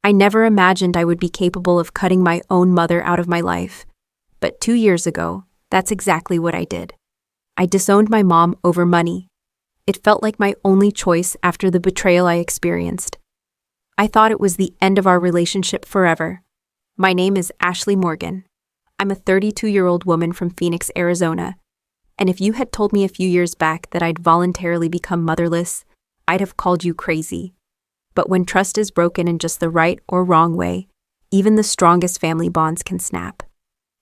I never imagined I would be capable of cutting my own mother out of my life. But 2 years ago, that's exactly what I did. I disowned my mom over money. It felt like my only choice after the betrayal I experienced. I thought it was the end of our relationship forever. My name is Ashley Morgan. I'm a 32-year-old woman from Phoenix, Arizona. And if you had told me a few years back that I'd voluntarily become motherless, I'd have called you crazy. But when trust is broken in just the right or wrong way, even the strongest family bonds can snap.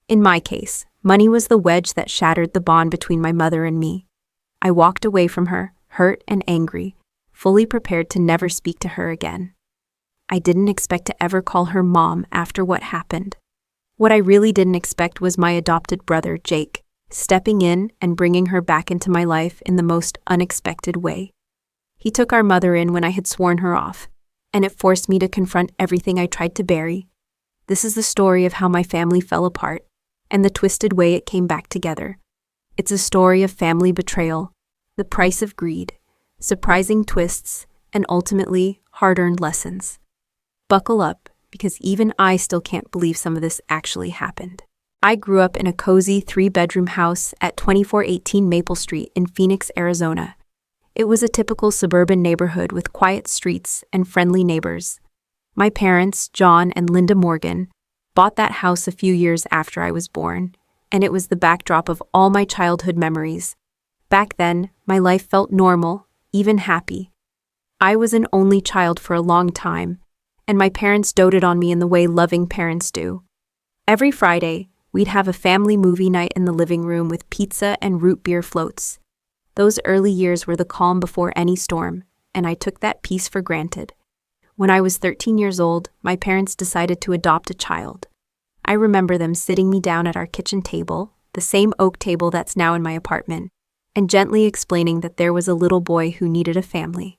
In my case, money was the wedge that shattered the bond between my mother and me. I walked away from her, hurt and angry, fully prepared to never speak to her again. I didn't expect to ever call her mom after what happened. What I really didn't expect was my adopted brother, Jake, stepping in and bringing her back into my life in the most unexpected way. He took our mother in when I had sworn her off, and it forced me to confront everything I tried to bury. This is the story of how my family fell apart, and the twisted way it came back together. It's a story of family betrayal, the price of greed, surprising twists, and ultimately, hard-earned lessons. Buckle up, because even I still can't believe some of this actually happened. I grew up in a cozy 3-bedroom house at 2418 Maple Street in Phoenix, Arizona. It was a typical suburban neighborhood with quiet streets and friendly neighbors. My parents, John and Linda Morgan, bought that house a few years after I was born, and it was the backdrop of all my childhood memories. Back then, my life felt normal, even happy. I was an only child for a long time, and my parents doted on me in the way loving parents do. Every Friday, we'd have a family movie night in the living room with pizza and root beer floats. Those early years were the calm before any storm, and I took that peace for granted. When I was 13 years old, my parents decided to adopt a child. I remember them sitting me down at our kitchen table, the same oak table that's now in my apartment, and gently explaining that there was a little boy who needed a family.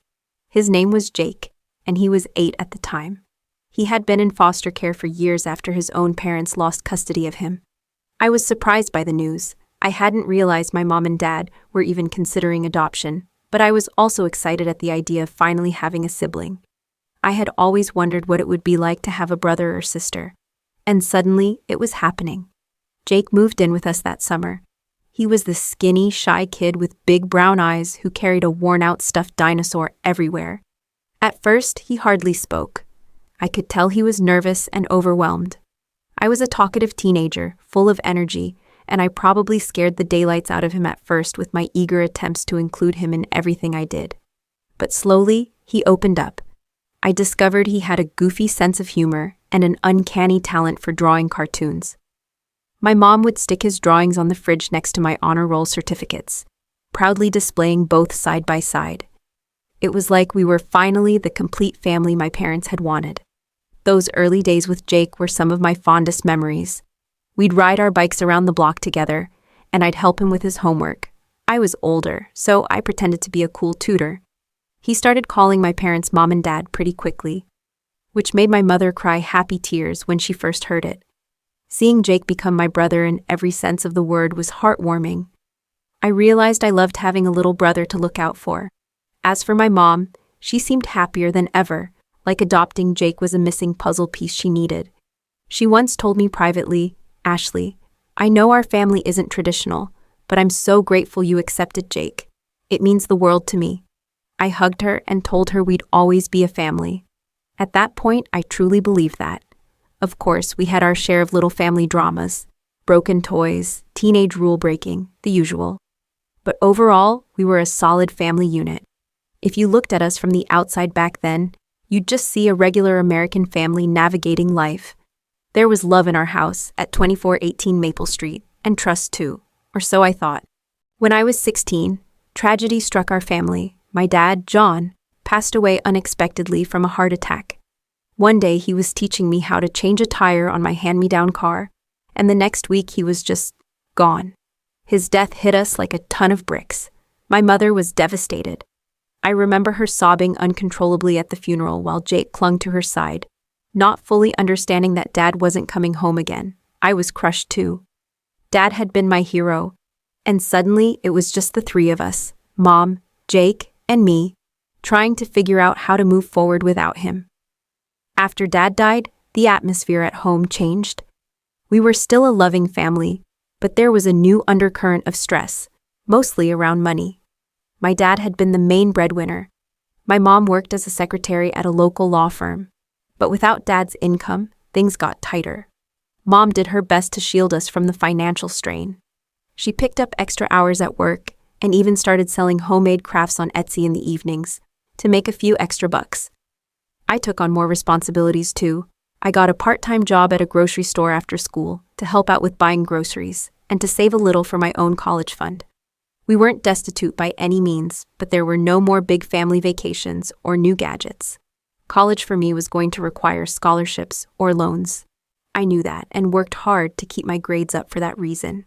His name was Jake, and he was 8 at the time. He had been in foster care for years after his own parents lost custody of him. I was surprised by the news. I hadn't realized my mom and dad were even considering adoption, but I was also excited at the idea of finally having a sibling. I had always wondered what it would be like to have a brother or sister. And suddenly, it was happening. Jake moved in with us that summer. He was the skinny, shy kid with big brown eyes who carried a worn-out stuffed dinosaur everywhere. At first, he hardly spoke. I could tell he was nervous and overwhelmed. I was a talkative teenager, full of energy, and I probably scared the daylights out of him at first with my eager attempts to include him in everything I did. But slowly, he opened up. I discovered he had a goofy sense of humor and an uncanny talent for drawing cartoons. My mom would stick his drawings on the fridge next to my honor roll certificates, proudly displaying both side by side. It was like we were finally the complete family my parents had wanted. Those early days with Jake were some of my fondest memories. We'd ride our bikes around the block together, and I'd help him with his homework. I was older, so I pretended to be a cool tutor. He started calling my parents mom and dad pretty quickly, which made my mother cry happy tears when she first heard it. Seeing Jake become my brother in every sense of the word was heartwarming. I realized I loved having a little brother to look out for. As for my mom, she seemed happier than ever, like adopting Jake was a missing puzzle piece she needed. She once told me privately, "Ashley, I know our family isn't traditional, but I'm so grateful you accepted Jake. It means the world to me." I hugged her and told her we'd always be a family. At that point, I truly believed that. Of course, we had our share of little family dramas, broken toys, teenage rule breaking, the usual. But overall, we were a solid family unit. If you looked at us from the outside back then, you'd just see a regular American family navigating life. There was love in our house at 2418 Maple Street, and trust too, or so I thought. When I was 16, tragedy struck our family. My dad, John, passed away unexpectedly from a heart attack. One day he was teaching me how to change a tire on my hand-me-down car, and the next week he was just gone. His death hit us like a ton of bricks. My mother was devastated. I remember her sobbing uncontrollably at the funeral while Jake clung to her side, not fully understanding that Dad wasn't coming home again. I was crushed too. Dad had been my hero, and suddenly it was just the three of us, Mom, Jake, and me, trying to figure out how to move forward without him. After Dad died, the atmosphere at home changed. We were still a loving family, but there was a new undercurrent of stress, mostly around money. My dad had been the main breadwinner. My mom worked as a secretary at a local law firm. But without Dad's income, things got tighter. Mom did her best to shield us from the financial strain. She picked up extra hours at work and even started selling homemade crafts on Etsy in the evenings to make a few extra bucks. I took on more responsibilities too. I got a part-time job at a grocery store after school to help out with buying groceries and to save a little for my own college fund. We weren't destitute by any means, but there were no more big family vacations or new gadgets. College for me was going to require scholarships or loans. I knew that and worked hard to keep my grades up for that reason.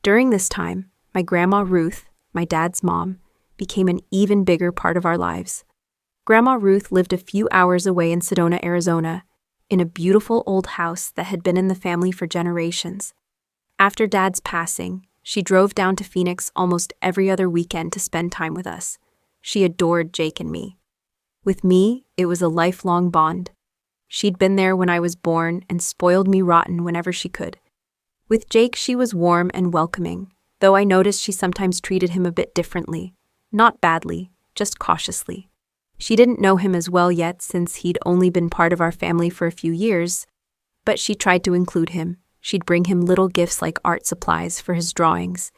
During this time, my grandma Ruth, my dad's mom, became an even bigger part of our lives. Grandma Ruth lived a few hours away in Sedona, Arizona, in a beautiful old house that had been in the family for generations. After Dad's passing, she drove down to Phoenix almost every other weekend to spend time with us. She adored Jake and me. With me, it was a lifelong bond. She'd been there when I was born and spoiled me rotten whenever she could. With Jake, she was warm and welcoming, though I noticed she sometimes treated him a bit differently. Not badly, just cautiously. She didn't know him as well yet since he'd only been part of our family for a few years, but she tried to include him. She'd bring him little gifts like art supplies for his drawings,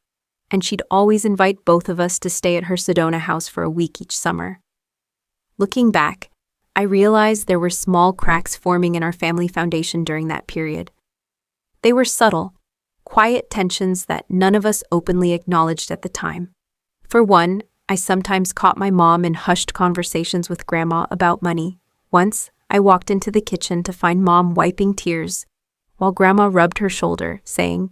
and she'd always invite both of us to stay at her Sedona house for a week each summer. Looking back, I realized there were small cracks forming in our family foundation during that period. They were subtle, quiet tensions that none of us openly acknowledged at the time. For one, I sometimes caught my mom in hushed conversations with Grandma about money. Once, I walked into the kitchen to find Mom wiping tears, while Grandma rubbed her shoulder, saying,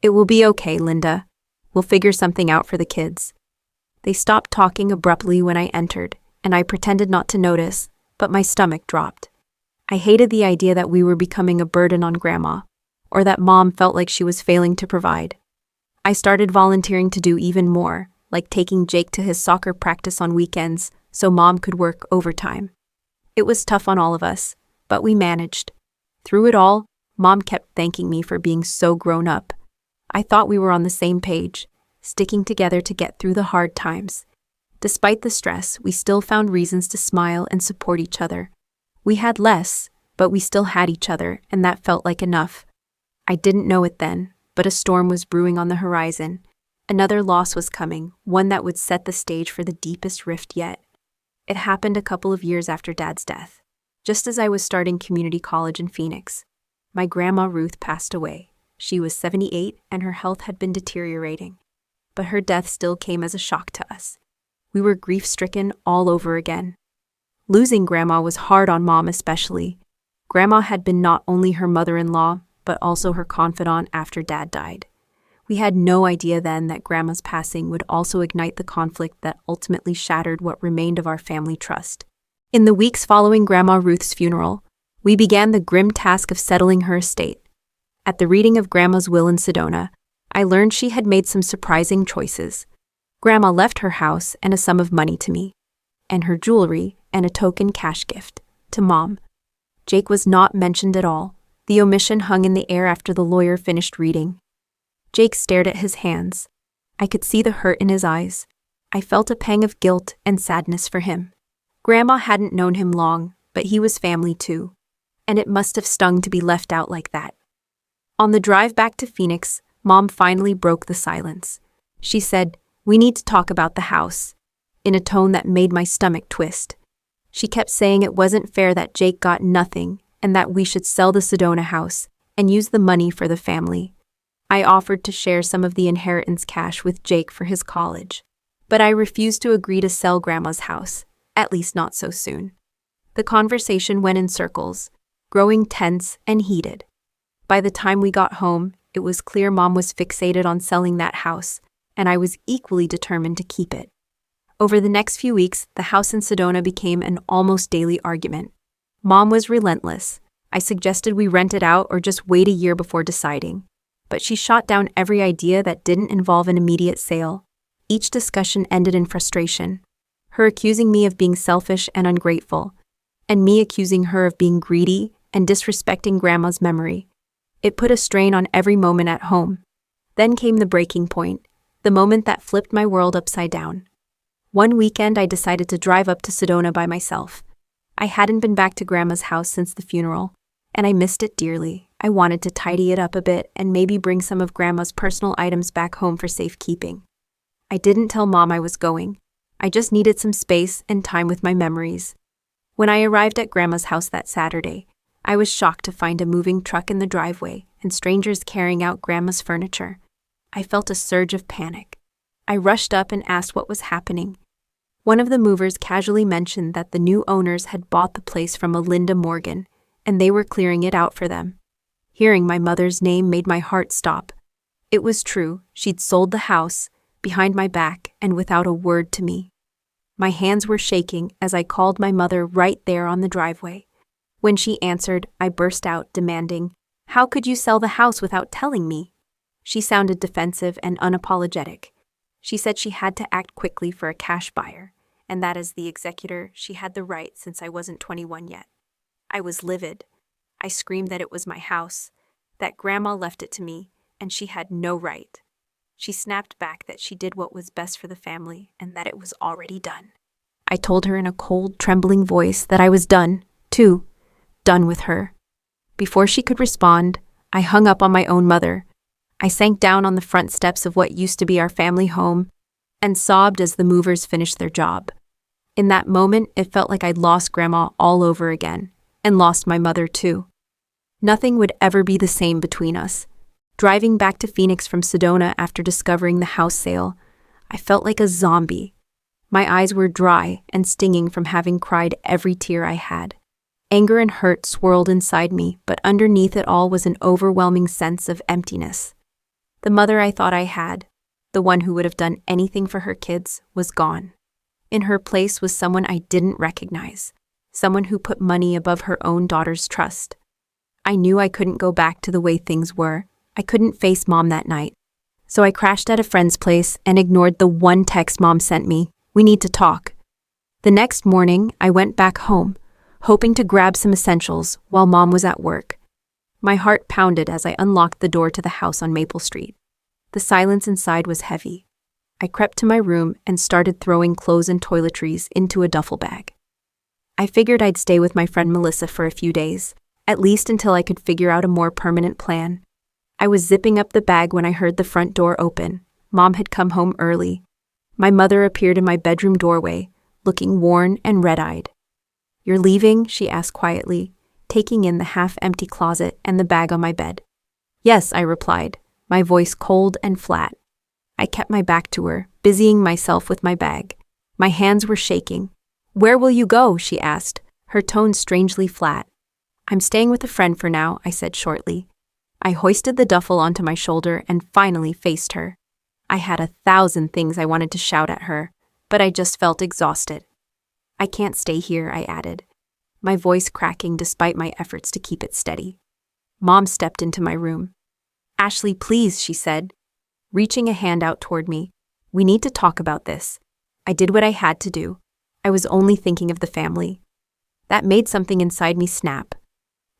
"It will be okay, Linda. We'll figure something out for the kids." They stopped talking abruptly when I entered, and I pretended not to notice, but my stomach dropped. I hated the idea that we were becoming a burden on Grandma, or that Mom felt like she was failing to provide. I started volunteering to do even more, like taking Jake to his soccer practice on weekends so Mom could work overtime. It was tough on all of us, but we managed. Through it all, Mom kept thanking me for being so grown up. I thought we were on the same page, sticking together to get through the hard times. Despite the stress, we still found reasons to smile and support each other. We had less, but we still had each other, and that felt like enough. I didn't know it then, but a storm was brewing on the horizon. Another loss was coming, one that would set the stage for the deepest rift yet. It happened a couple of years after Dad's death, just as I was starting community college in Phoenix. My grandma Ruth passed away. She was 78 and her health had been deteriorating. But her death still came as a shock to us. We were grief-stricken all over again. Losing Grandma was hard on Mom especially. Grandma had been not only her mother-in-law, but also her confidant after Dad died. We had no idea then that Grandma's passing would also ignite the conflict that ultimately shattered what remained of our family trust. In the weeks following Grandma Ruth's funeral, we began the grim task of settling her estate. At the reading of Grandma's will in Sedona, I learned she had made some surprising choices. Grandma left her house and a sum of money to me, and her jewelry and a token cash gift to Mom. Jake was not mentioned at all. The omission hung in the air after the lawyer finished reading. Jake stared at his hands. I could see the hurt in his eyes. I felt a pang of guilt and sadness for him. Grandma hadn't known him long, but he was family too, and it must have stung to be left out like that. On the drive back to Phoenix, Mom finally broke the silence. She said, "We need to talk about the house," in a tone that made my stomach twist. She kept saying it wasn't fair that Jake got nothing and that we should sell the Sedona house and use the money for the family. I offered to share some of the inheritance cash with Jake for his college, but I refused to agree to sell Grandma's house, at least not so soon. The conversation went in circles, growing tense and heated. By the time we got home, it was clear Mom was fixated on selling that house, and I was equally determined to keep it. Over the next few weeks, the house in Sedona became an almost daily argument. Mom was relentless. I suggested we rent it out or just wait a year before deciding. But she shot down every idea that didn't involve an immediate sale. Each discussion ended in frustration, her accusing me of being selfish and ungrateful. and me accusing her of being greedy and disrespecting Grandma's memory. It put a strain on every moment at home. Then came the breaking point, the moment that flipped my world upside down. One weekend, I decided to drive up to Sedona by myself. I hadn't been back to Grandma's house since the funeral, and I missed it dearly. I wanted to tidy it up a bit and maybe bring some of Grandma's personal items back home for safekeeping. I didn't tell Mom I was going. I just needed some space and time with my memories. When I arrived at Grandma's house that Saturday, I was shocked to find a moving truck in the driveway and strangers carrying out Grandma's furniture. I felt a surge of panic. I rushed up and asked what was happening. One of the movers casually mentioned that the new owners had bought the place from a Linda Morgan, and they were clearing it out for them. Hearing my mother's name made my heart stop. It was true, she'd sold the house, behind my back and without a word to me. My hands were shaking as I called my mother right there on the driveway. When she answered, I burst out, demanding, "How could you sell the house without telling me?" She sounded defensive and unapologetic. She said she had to act quickly for a cash buyer, and that as the executor, she had the right since I wasn't 21 yet. I was livid. I screamed that it was my house, that Grandma left it to me, and she had no right. She snapped back that she did what was best for the family and that it was already done. I told her in a cold, trembling voice that I was done, too, done with her. Before she could respond, I hung up on my own mother. I sank down on the front steps of what used to be our family home and sobbed as the movers finished their job. In that moment, it felt like I'd lost Grandma all over again, and lost my mother too. Nothing would ever be the same between us. Driving back to Phoenix from Sedona after discovering the house sale, I felt like a zombie. My eyes were dry and stinging from having cried every tear I had. Anger and hurt swirled inside me, but underneath it all was an overwhelming sense of emptiness. The mother I thought I had, the one who would have done anything for her kids, was gone. In her place was someone I didn't recognize, someone who put money above her own daughter's trust. I knew I couldn't go back to the way things were. I couldn't face Mom that night. So I crashed at a friend's place and ignored the one text Mom sent me, "We need to talk." The next morning, I went back home, hoping to grab some essentials while Mom was at work. My heart pounded as I unlocked the door to the house on Maple Street. The silence inside was heavy. I crept to my room and started throwing clothes and toiletries into a duffel bag. I figured I'd stay with my friend Melissa for a few days, at least until I could figure out a more permanent plan. I was zipping up the bag when I heard the front door open. Mom had come home early. My mother appeared in my bedroom doorway, looking worn and red-eyed. "You're leaving?" she asked quietly, taking in the half-empty closet and the bag on my bed. "Yes," I replied, my voice cold and flat. I kept my back to her, busying myself with my bag. My hands were shaking. "Where will you go?" she asked, her tone strangely flat. "I'm staying with a friend for now," I said shortly. I hoisted the duffel onto my shoulder and finally faced her. I had 1,000 things I wanted to shout at her, but I just felt exhausted. "I can't stay here," I added, my voice cracking despite my efforts to keep it steady. Mom stepped into my room. "Ashley, please," she said, reaching a hand out toward me. "We need to talk about this." I did what I had to do. I was only thinking of the family. That made something inside me snap.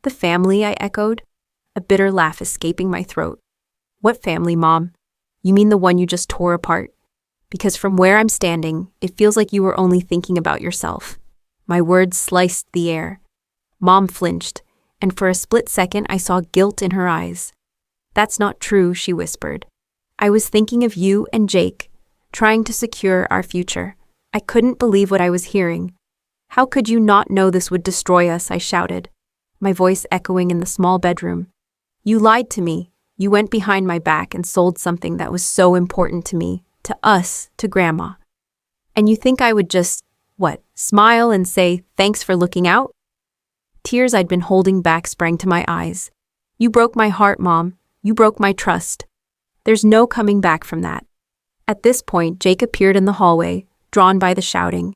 "The family?" I echoed, a bitter laugh escaping my throat. "What family, Mom? You mean the one you just tore apart? Because from where I'm standing, it feels like you were only thinking about yourself." My words sliced the air. Mom flinched, and for a split second I saw guilt in her eyes. "That's not true," she whispered. "I was thinking of you and Jake, trying to secure our future." I couldn't believe what I was hearing. "How could you not know this would destroy us?" I shouted, my voice echoing in the small bedroom. "You lied to me. You went behind my back and sold something that was so important to me, to us, to Grandma. And you think I would just, smile and say, 'Thanks for looking out'?" Tears I'd been holding back sprang to my eyes. "You broke my heart, Mom. You broke my trust. There's no coming back from that." At this point, Jake appeared in the hallway, drawn by the shouting.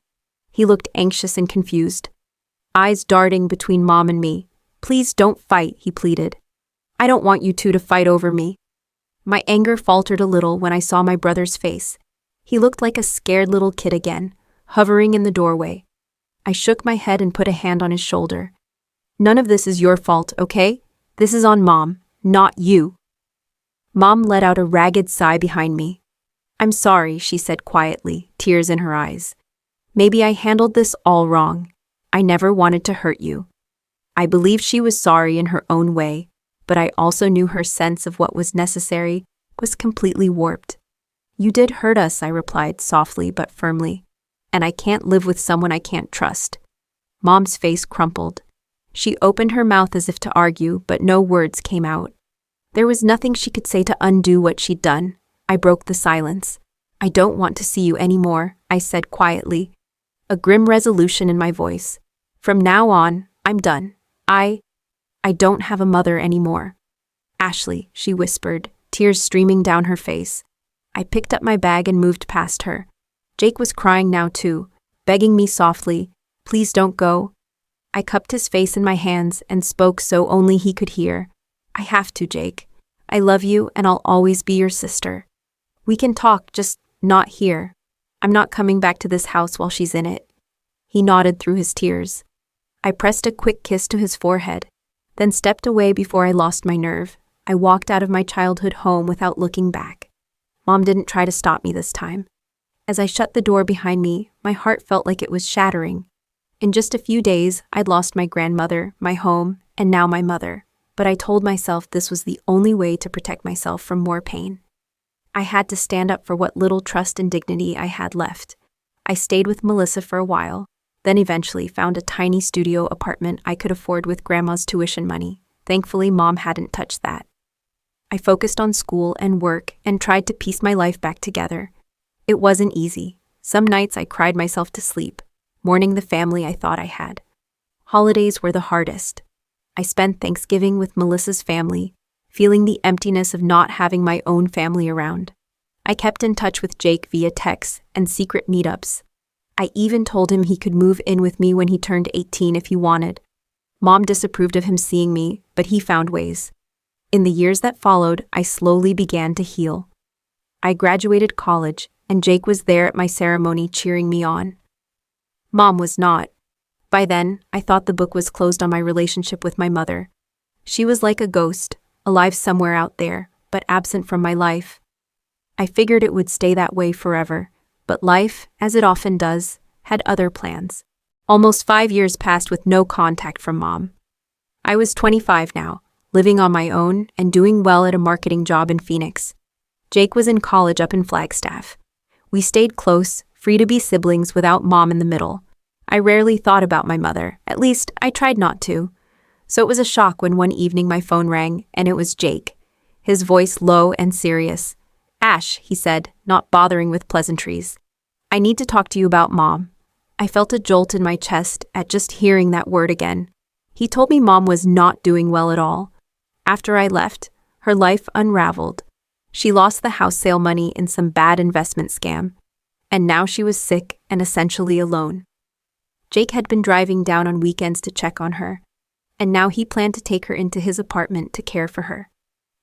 He looked anxious and confused, eyes darting between Mom and me. "Please don't fight," he pleaded. "I don't want you two to fight over me." My anger faltered a little when I saw my brother's face. He looked like a scared little kid again, hovering in the doorway. I shook my head and put a hand on his shoulder. None of this is your fault, okay? This is on Mom, not you. Mom let out a ragged sigh behind me. I'm sorry, she said quietly, tears in her eyes. Maybe I handled this all wrong. I never wanted to hurt you. I believe she was sorry in her own way, but I also knew her sense of what was necessary was completely warped. You did hurt us, I replied softly but firmly, and I can't live with someone I can't trust. Mom's face crumpled. She opened her mouth as if to argue, but no words came out. There was nothing she could say to undo what she'd done. I broke the silence. I don't want to see you anymore, I said quietly, a grim resolution in my voice. From now on, I'm done. I don't have a mother anymore. Ashley, she whispered, tears streaming down her face. I picked up my bag and moved past her. Jake was crying now too, begging me softly, please don't go. I cupped his face in my hands and spoke so only he could hear. I have to, Jake. I love you and I'll always be your sister. We can talk, just not here. I'm not coming back to this house while she's in it. He nodded through his tears. I pressed a quick kiss to his forehead, then stepped away before I lost my nerve. I walked out of my childhood home without looking back. Mom didn't try to stop me this time. As I shut the door behind me, my heart felt like it was shattering. In just a few days, I'd lost my grandmother, my home, and now my mother. But I told myself this was the only way to protect myself from more pain. I had to stand up for what little trust and dignity I had left. I stayed with Melissa for a while, then eventually found a tiny studio apartment I could afford with Grandma's tuition money. Thankfully, Mom hadn't touched that. I focused on school and work and tried to piece my life back together. It wasn't easy. Some nights I cried myself to sleep, mourning the family I thought I had. Holidays were the hardest. I spent Thanksgiving with Melissa's family, feeling the emptiness of not having my own family around. I kept in touch with Jake via texts and secret meetups. I even told him he could move in with me when he turned 18 if he wanted. Mom disapproved of him seeing me, but he found ways. In the years that followed, I slowly began to heal. I graduated college, and Jake was there at my ceremony cheering me on. Mom was not. By then, I thought the book was closed on my relationship with my mother. She was like a ghost, alive somewhere out there, but absent from my life. I figured it would stay that way forever, but life, as it often does, had other plans. Almost 5 years passed with no contact from Mom. I was 25 now, living on my own and doing well at a marketing job in Phoenix. Jake was in college up in Flagstaff. We stayed close, free to be siblings without Mom in the middle. I rarely thought about my mother, at least I tried not to. So it was a shock when one evening my phone rang and it was Jake, his voice low and serious. Ash, he said, not bothering with pleasantries. I need to talk to you about Mom. I felt a jolt in my chest at just hearing that word again. He told me Mom was not doing well at all. After I left, her life unraveled. She lost the house sale money in some bad investment scam, and now she was sick and essentially alone. Jake had been driving down on weekends to check on her, and now he planned to take her into his apartment to care for her.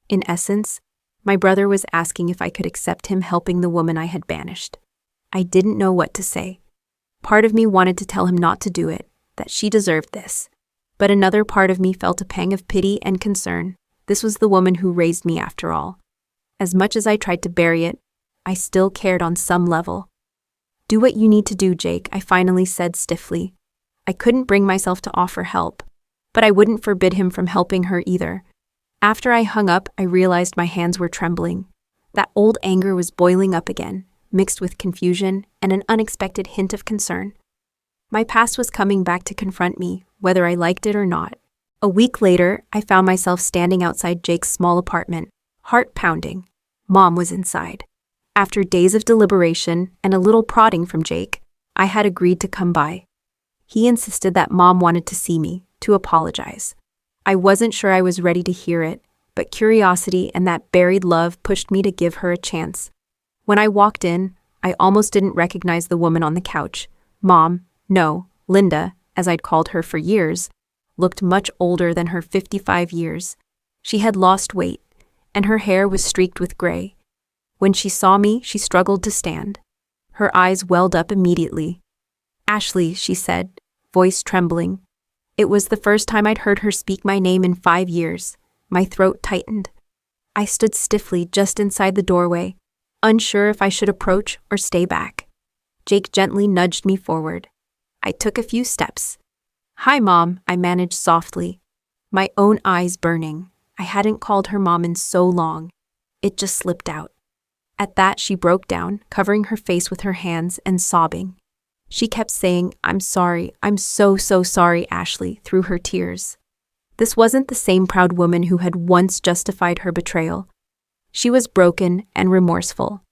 In essence, my brother was asking if I could accept him helping the woman I had banished. I didn't know what to say. Part of me wanted to tell him not to do it, that she deserved this. But another part of me felt a pang of pity and concern. This was the woman who raised me after all. As much as I tried to bury it, I still cared on some level. Do what you need to do, Jake, I finally said stiffly. I couldn't bring myself to offer help, but I wouldn't forbid him from helping her either. After I hung up, I realized my hands were trembling. That old anger was boiling up again, mixed with confusion and an unexpected hint of concern. My past was coming back to confront me, whether I liked it or not. A week later, I found myself standing outside Jake's small apartment, heart pounding. Mom was inside. After days of deliberation and a little prodding from Jake, I had agreed to come by. He insisted that Mom wanted to see me, to apologize. I wasn't sure I was ready to hear it, but curiosity and that buried love pushed me to give her a chance. When I walked in, I almost didn't recognize the woman on the couch. Mom, no, Linda, as I'd called her for years, looked much older than her 55 years. She had lost weight, and her hair was streaked with gray. When she saw me, she struggled to stand. Her eyes welled up immediately. Ashley, she said, voice trembling. It was the first time I'd heard her speak my name in 5 years. My throat tightened. I stood stiffly just inside the doorway, unsure if I should approach or stay back. Jake gently nudged me forward. I took a few steps. "Hi, Mom," I managed softly, my own eyes burning. I hadn't called her Mom in so long. It just slipped out. At that, she broke down, covering her face with her hands and sobbing. She kept saying, "I'm sorry, I'm so sorry, Ashley," through her tears. This wasn't the same proud woman who had once justified her betrayal. She was broken and remorseful.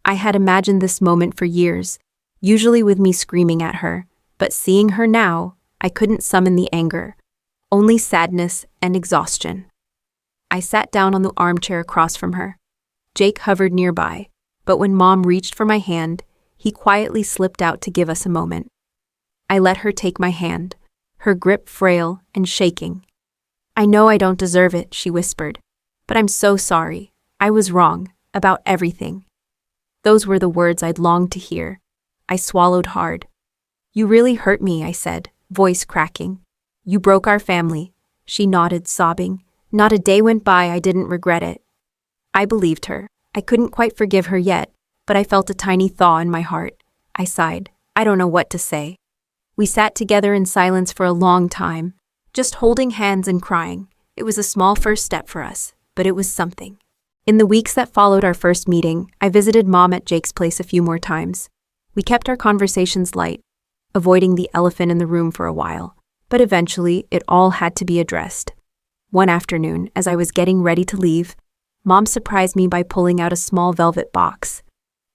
I had imagined this moment for years, usually with me screaming at her, but seeing her now, I couldn't summon the anger, only sadness and exhaustion. I sat down on the armchair across from her. Jake hovered nearby, but when Mom reached for my hand, he quietly slipped out to give us a moment. I let her take my hand, her grip frail and shaking. "I know I don't deserve it," she whispered, "but I'm so sorry. I was wrong, about everything." Those were the words I'd longed to hear. I swallowed hard. "You really hurt me," I said, voice cracking. "You broke our family." She nodded, sobbing. "Not a day went by I didn't regret it." I believed her. I couldn't quite forgive her yet, but I felt a tiny thaw in my heart. I sighed. I don't know what to say. We sat together in silence for a long time, just holding hands and crying. It was a small first step for us, but it was something. In the weeks that followed our first meeting, I visited Mom at Jake's place a few more times. We kept our conversations light, avoiding the elephant in the room for a while, but eventually it all had to be addressed. One afternoon, as I was getting ready to leave, Mom surprised me by pulling out a small velvet box.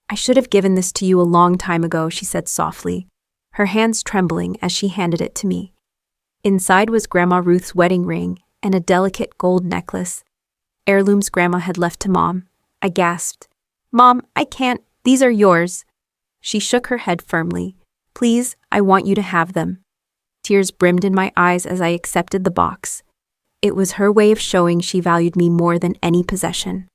"I should have given this to you a long time ago," she said softly, her hands trembling as she handed it to me. Inside was Grandma Ruth's wedding ring and a delicate gold necklace, heirlooms Grandma had left to Mom. I gasped. "Mom, I can't. These are yours." She shook her head firmly. "Please, I want you to have them." Tears brimmed in my eyes as I accepted the box. It was her way of showing she valued me more than any possession.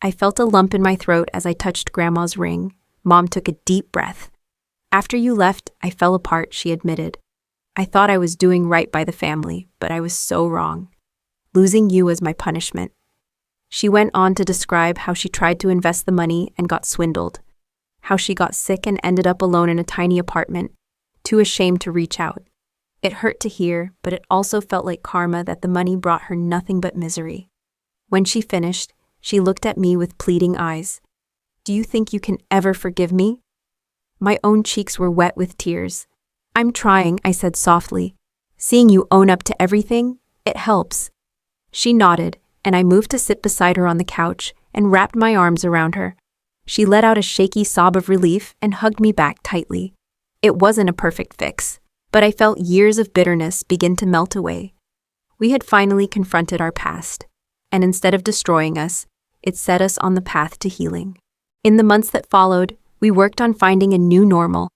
I felt a lump in my throat as I touched Grandma's ring. Mom took a deep breath. "After you left, I fell apart," she admitted. "I thought I was doing right by the family, but I was so wrong. Losing you was my punishment." She went on to describe how she tried to invest the money and got swindled, how she got sick and ended up alone in a tiny apartment, too ashamed to reach out. It hurt to hear, but it also felt like karma that the money brought her nothing but misery. When she finished, she looked at me with pleading eyes. "Do you think you can ever forgive me?" My own cheeks were wet with tears. "I'm trying," I said softly. "Seeing you own up to everything, it helps." She nodded, and I moved to sit beside her on the couch and wrapped my arms around her. She let out a shaky sob of relief and hugged me back tightly. It wasn't a perfect fix, but I felt years of bitterness begin to melt away. We had finally confronted our past, and instead of destroying us, it set us on the path to healing. In the months that followed, we worked on finding a new normal.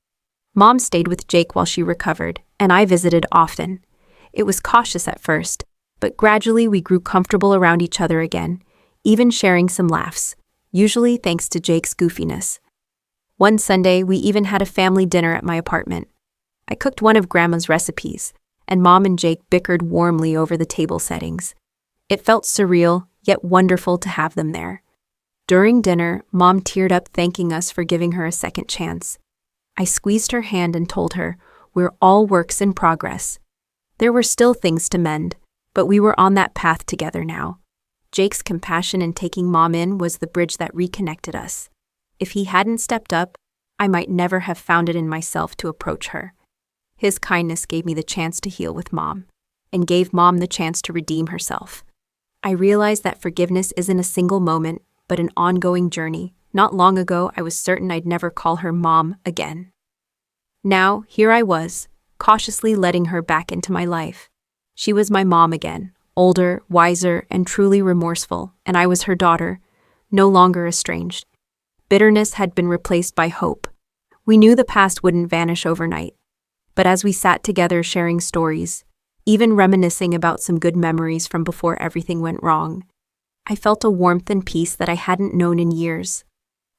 Mom stayed with Jake while she recovered, and I visited often. It was cautious at first, but gradually we grew comfortable around each other again, even sharing some laughs, usually thanks to Jake's goofiness. One Sunday, we even had a family dinner at my apartment. I cooked one of Grandma's recipes, and Mom and Jake bickered warmly over the table settings. It felt surreal, yet wonderful to have them there. During dinner, Mom teared up thanking us for giving her a second chance. I squeezed her hand and told her, "We're all works in progress." There were still things to mend, but we were on that path together now. Jake's compassion in taking Mom in was the bridge that reconnected us. If he hadn't stepped up, I might never have found it in myself to approach her. His kindness gave me the chance to heal with Mom, and gave Mom the chance to redeem herself. I realized that forgiveness isn't a single moment, but an ongoing journey. Not long ago, I was certain I'd never call her Mom again. Now, here I was, cautiously letting her back into my life. She was my mom again, older, wiser, and truly remorseful, and I was her daughter, no longer estranged. Bitterness had been replaced by hope. We knew the past wouldn't vanish overnight. But as we sat together sharing stories, even reminiscing about some good memories from before everything went wrong, I felt a warmth and peace that I hadn't known in years.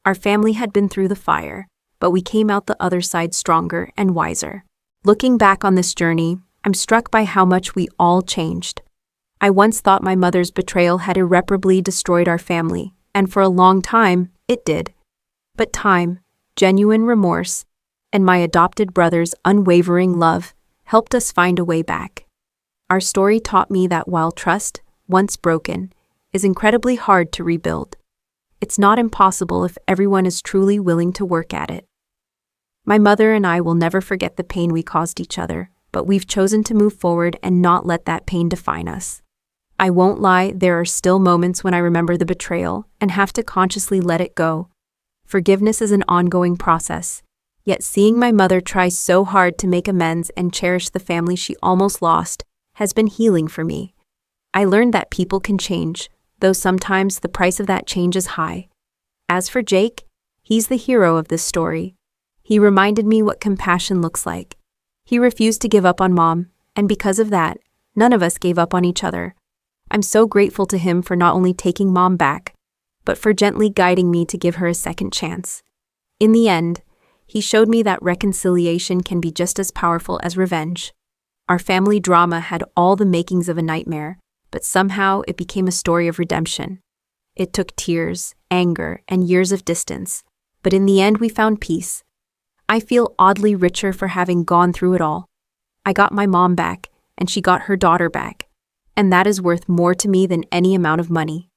Our family had been through the fire, but we came out the other side stronger and wiser. Looking back on this journey, I'm struck by how much we all changed. I once thought my mother's betrayal had irreparably destroyed our family, and for a long time, it did. But time, genuine remorse, and my adopted brother's unwavering love helped us find a way back. Our story taught me that while trust, once broken, is incredibly hard to rebuild, it's not impossible if everyone is truly willing to work at it. My mother and I will never forget the pain we caused each other, but we've chosen to move forward and not let that pain define us. I won't lie, there are still moments when I remember the betrayal and have to consciously let it go. Forgiveness is an ongoing process, yet seeing my mother try so hard to make amends and cherish the family she almost lost has been healing for me. I learned that people can change, though sometimes the price of that change is high. As for Jake, he's the hero of this story. He reminded me what compassion looks like. He refused to give up on Mom, and because of that, none of us gave up on each other. I'm so grateful to him for not only taking Mom back, but for gently guiding me to give her a second chance. In the end, he showed me that reconciliation can be just as powerful as revenge. Our family drama had all the makings of a nightmare, but somehow it became a story of redemption. It took tears, anger, and years of distance, but in the end we found peace. I feel oddly richer for having gone through it all. I got my mom back, and she got her daughter back, and that is worth more to me than any amount of money.